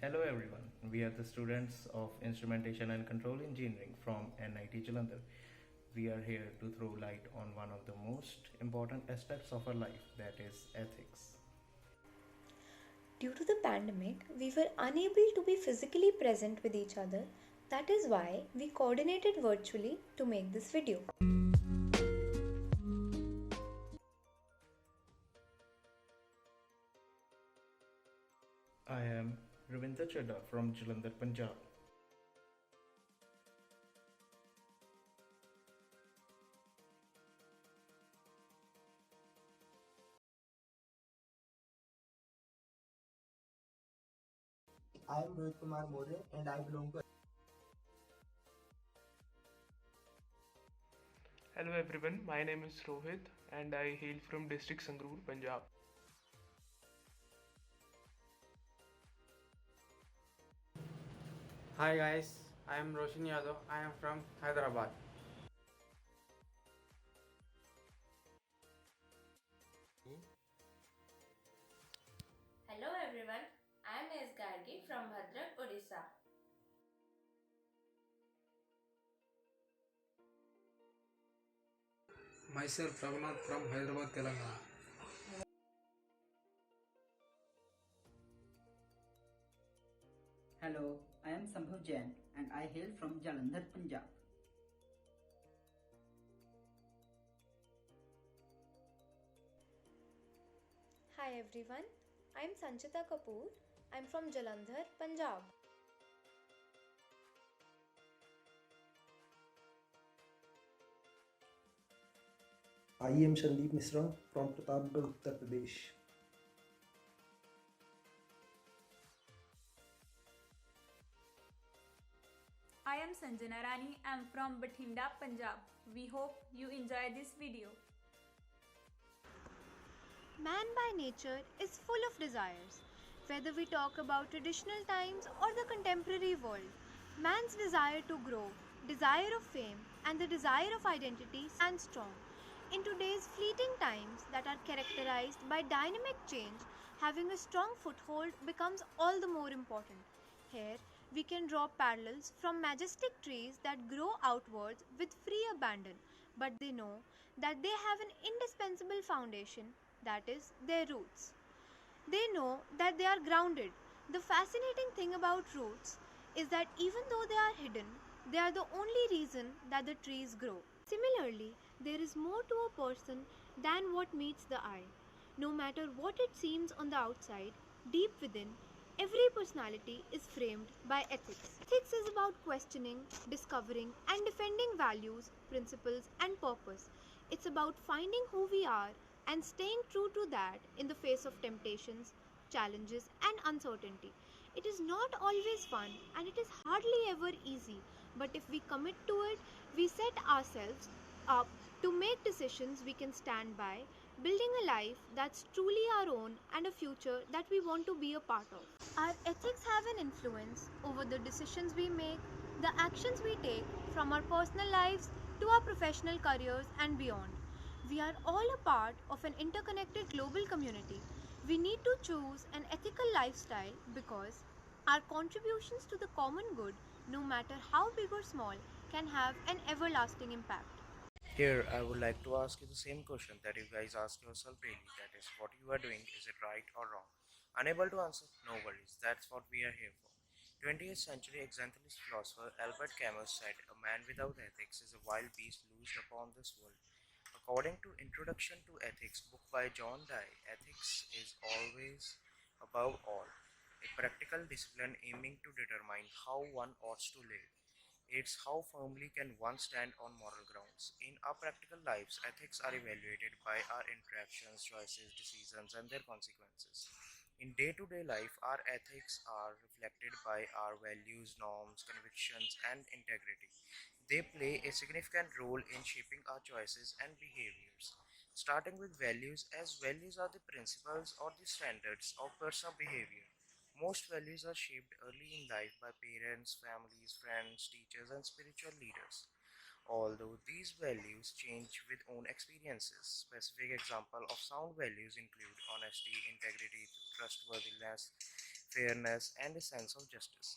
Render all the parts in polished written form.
Hello everyone, we are the students of Instrumentation and Control Engineering from NIT Jalandhar. We are here to throw light on one of the most important aspects of our life, that is ethics. Due to the pandemic, we were unable to be physically present with each other. That is why we coordinated virtually to make this video. I am Ravinder Chadha from Jalandhar, Punjab. I am Rohit Kumar More and I belong to. Hello everyone, my name is Rohit and I hail from district Sangrur, Punjab. Hi guys, I am Roshan Yadav. I am from Hyderabad. Hello everyone, I am S. Gargi from Bhadrak, Odisha. Myself Raghunath from Hyderabad, Telangana. Hello, I am Sambhav Jain and I hail from Jalandhar, Punjab. Hi everyone, I am Sanchita Kapoor. I am from Jalandhar, Punjab. I am Sandeep Misra from Pratapgarh, Uttar Pradesh. I am Sanjana Rani. I am from Bathinda, Punjab. We hope you enjoy this video. Man by nature is full of desires. Whether we talk about traditional times or the contemporary world, man's desire to grow, desire of fame, and the desire of identity stand strong. In today's fleeting times that are characterized by dynamic change, having a strong foothold becomes all the more important. Here, we can draw parallels from majestic trees that grow outwards with free abandon, but they know that they have an indispensable foundation, that is, their roots. They know that they are grounded. The fascinating thing about roots is that even though they are hidden, they are the only reason that the trees grow. Similarly, there is more to a person than what meets the eye. No matter what it seems on the outside, deep within, every personality is framed by ethics. Ethics is about questioning, discovering, and defending values, principles, and purpose. It's about finding who we are and staying true to that in the face of temptations, challenges, and uncertainty. It is not always fun and it is hardly ever easy, but if we commit to it, we set ourselves up to make decisions we can stand by, building a life that's truly our own and a future that we want to be a part of. Our ethics have an influence over the decisions we make, the actions we take, from our personal lives to our professional careers and beyond. We are all a part of an interconnected global community. We need to choose an ethical lifestyle because our contributions to the common good, no matter how big or small, can have an everlasting impact. Here, I would like to ask you the same question that you guys ask yourself daily, that is, what you are doing, is it right or wrong? Unable to answer? No worries, that's what we are here for. 20th century existentialist philosopher Albert Camus said, "A man without ethics is a wild beast loosed upon this world." According to Introduction to Ethics book by John Dye, ethics is always above all a practical discipline aiming to determine how one ought to live. It's how firmly can one stand on moral grounds. In our practical lives, ethics are evaluated by our interactions, choices, decisions, and their consequences. In day to day life, our ethics are reflected by our values, norms, convictions, and integrity. They play a significant role in shaping our choices and behaviors. Starting with values, as values are the principles or the standards of personal behavior. Most values are shaped early in life by parents, families, friends, teachers, and spiritual leaders. Although these values change with own experiences, specific examples of sound values include honesty, integrity, trustworthiness, fairness, and a sense of justice.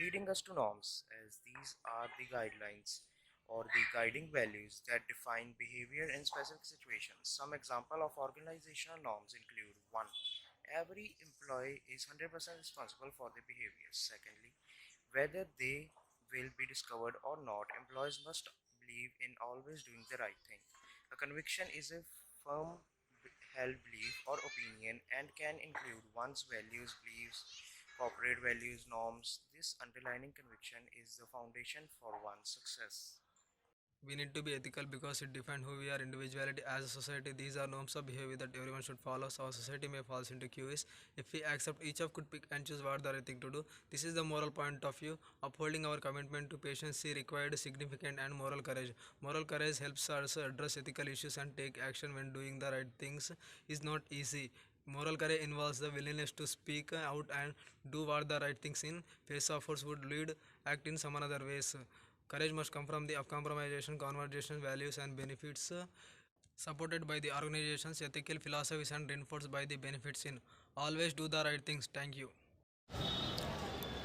Leading us to norms, as these are the guidelines or the guiding values that define behavior in specific situations. Some example of organizational norms include 1. Every employee is 100% responsible for their behavior. Secondly, whether they will be discovered or not, employees must believe in always doing the right thing. A conviction is a firm held belief or opinion and can include one's values, beliefs, corporate values, norms. This underlying conviction is the foundation for one's success. We need to be ethical because it defines who we are individuality as a society. These are norms of behavior that everyone should follow. So our society may fall into QS if we accept each of could pick and choose what the right thing to do. This is the moral point of view. Upholding our commitment to patience required significant and moral courage. Moral courage helps us address ethical issues and take action when doing the right things is not easy. Moral courage involves the willingness to speak out and do what the right things in face of force would lead act in some other ways. Courage must come from the compromisation, conversation, values, and benefits supported by the organization's ethical philosophies and reinforced by the benefits in. Always do the right things. Thank you.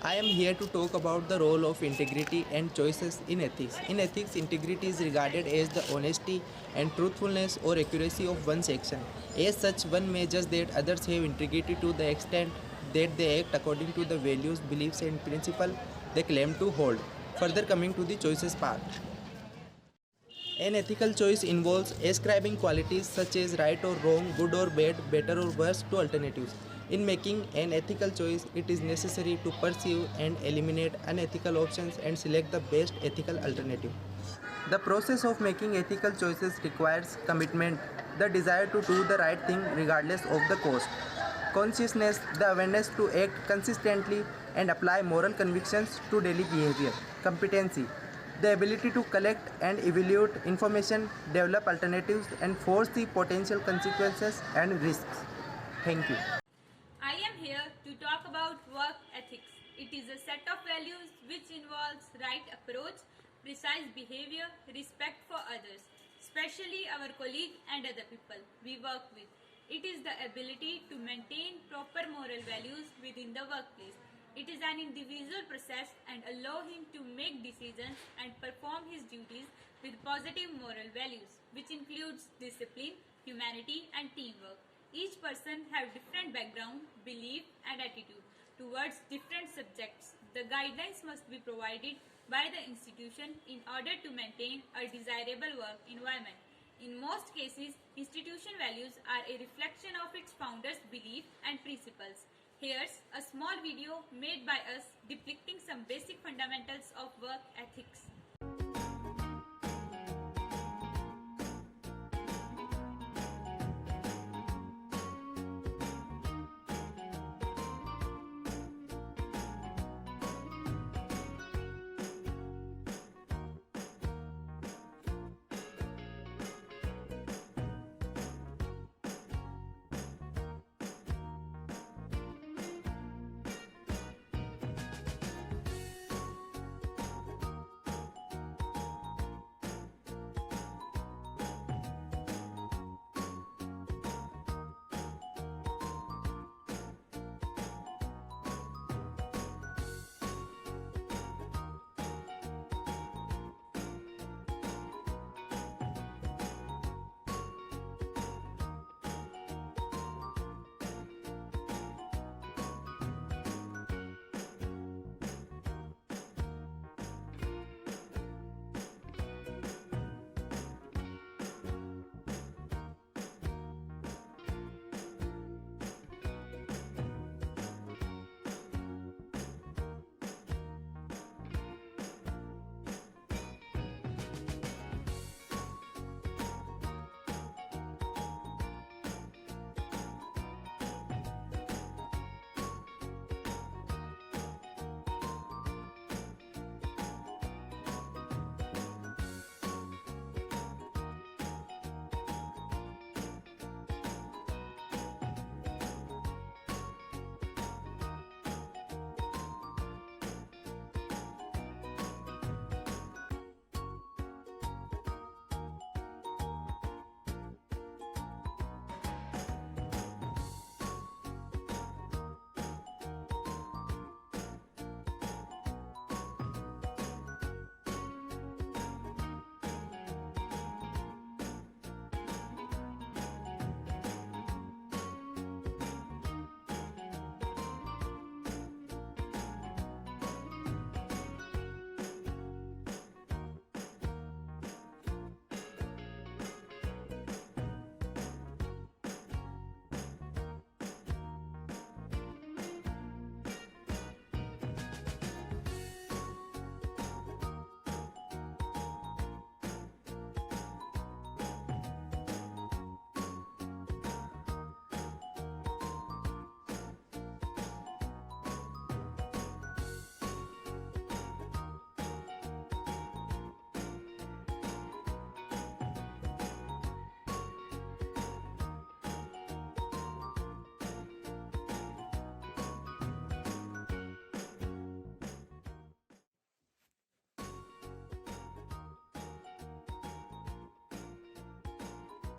I am here to talk about the role of integrity and choices in ethics. In ethics, integrity is regarded as the honesty and truthfulness or accuracy of one's action. As such, one may judge that others have integrity to the extent that they act according to the values, beliefs, and principles they claim to hold. Further, coming to the choices part. An ethical choice involves ascribing qualities such as right or wrong, good or bad, better or worse to alternatives. In making an ethical choice, it is necessary to perceive and eliminate unethical options and select the best ethical alternative. The process of making ethical choices requires commitment, the desire to do the right thing regardless of the cost, consciousness, the awareness to act consistently and apply moral convictions to daily behavior, competency, the ability to collect and evaluate information, develop alternatives, and foresee potential consequences and risks. Thank you. I am here to talk about work ethics. It is a set of values which involves right approach, precise behavior, respect for others, especially our colleagues and other people we work with. It is the ability to maintain proper moral values within the workplace. It is an individual process and allow him to make decisions and perform his duties with positive moral values, which includes discipline, humanity, and teamwork. Each person have different background, belief, and attitude towards different subjects. The guidelines must be provided by the institution in order to maintain a desirable work environment. In most cases, institution values are a reflection of its founders' belief and principles. Here's a small video made by us depicting some basic fundamentals of work ethics.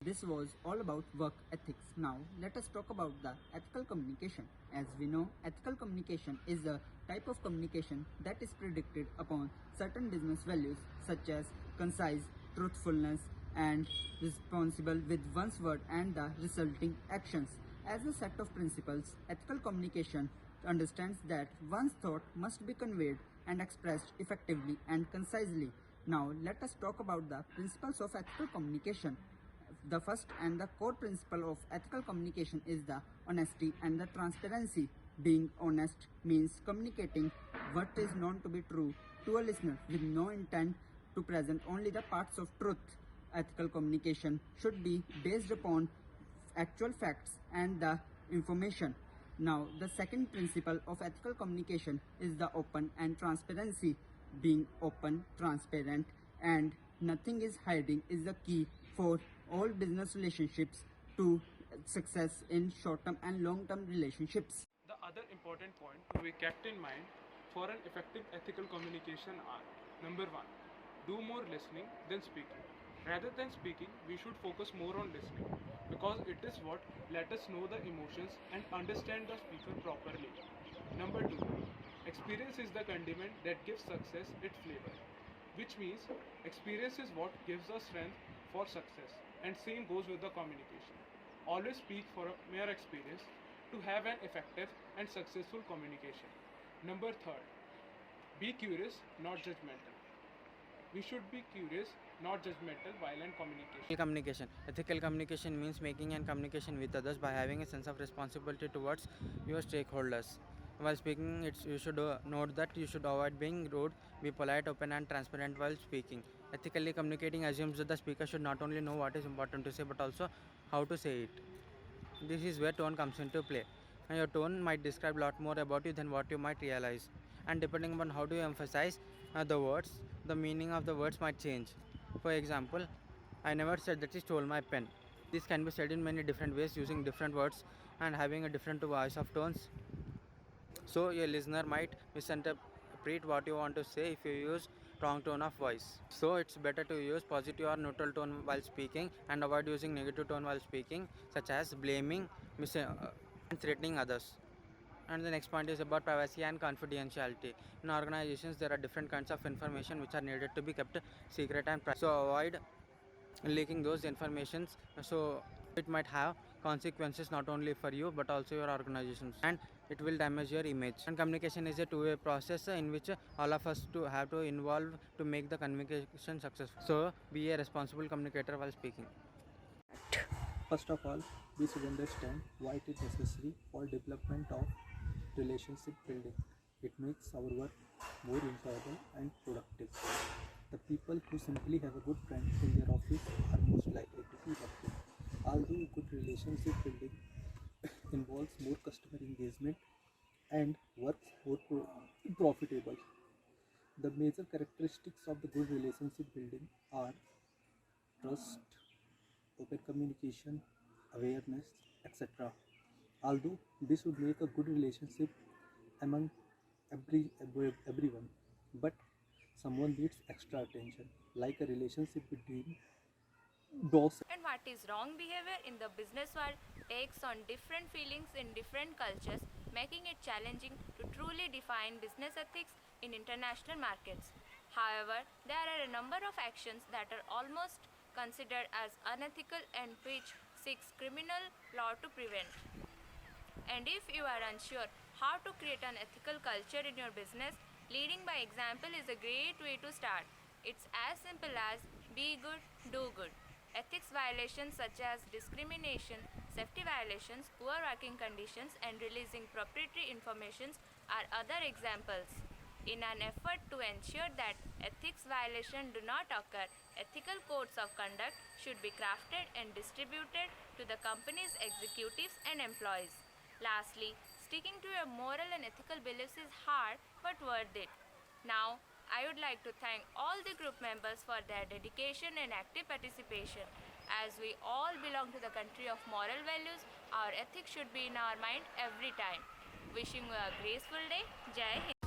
This was all about work ethics. Now, let us talk about the ethical communication. As we know, ethical communication is a type of communication that is predicated upon certain business values such as concise, truthfulness, and responsible with one's word and the resulting actions. As a set of principles, ethical communication understands that one's thought must be conveyed and expressed effectively and concisely. Now, let us talk about the principles of ethical communication. The first and the core principle of ethical communication is the honesty and the transparency. Being honest means communicating what is known to be true to a listener with no intent to present only the parts of truth. Ethical communication should be based upon actual facts and the information. Now, the second principle of ethical communication is the open and transparency. Being open, transparent, and nothing is hiding is the key for all business relationships to success in short-term and long-term relationships. The other important point to be kept in mind for an effective ethical communication are: number 1, do more listening than speaking. Rather than speaking, we should focus more on listening because it is what let us know the emotions and understand the speaker properly. Number 2, experience is the condiment that gives success its flavor, which means experience is what gives us strength for success, and same goes with the communication. Always speak for a mere experience to have an effective and successful communication. Number 3, be curious, not judgmental. We should be curious, not judgmental while in communication. Ethical communication means making and communication with others by having a sense of responsibility towards your stakeholders. While speaking, you should note that you should avoid being rude, be polite, open, and transparent while speaking. Ethically communicating assumes that the speaker should not only know what is important to say but also how to say it. This is where tone comes into play. And your tone might describe a lot more about you than what you might realize. And depending on how do you emphasize the words, the meaning of the words might change. For example, I never said that he stole my pen. This can be said in many different ways using different words and having a different voice of tones. So your listener might misinterpret what you want to say if you use wrong tone of voice. So it's better to use positive or neutral tone while speaking and avoid using negative tone while speaking, such as blaming, and threatening others. And the next point is about privacy and confidentiality. In organizations, there are different kinds of information which are needed to be kept secret and private. So avoid leaking those informations. So it might have consequences not only for you but also your organizations, and it will damage your image. And communication is a two-way process in which all of us to have to involve to make the communication successful. So be a responsible communicator while speaking. First of all, we should understand why it is necessary for development of relationship building. It makes our work more enjoyable and productive. The people who simply have a good friend in their office are most likely to be happy. Although good relationship building involves more customer engagement and works more profitable. The major characteristics of the good relationship building are trust, open communication, awareness, etc. Although this would make a good relationship among everyone, but someone needs extra attention, like a relationship between dogs. And what is wrong behavior in the business world takes on different feelings in different cultures, making it challenging to truly define business ethics in international markets. However, there are a number of actions that are almost considered as unethical and which seeks criminal law to prevent. And if you are unsure how to create an ethical culture in your business, leading by example is a great way to start. It's as simple as be good, do good. Ethics violations such as discrimination, safety violations, poor working conditions, and releasing proprietary information are other examples. In an effort to ensure that ethics violations do not occur, ethical codes of conduct should be crafted and distributed to the company's executives and employees. Lastly, sticking to your moral and ethical beliefs is hard but worth it. Now, I would like to thank all the group members for their dedication and active participation. As we all belong to the country of moral values, our ethics should be in our mind every time. Wishing you a graceful day. Jai Hind.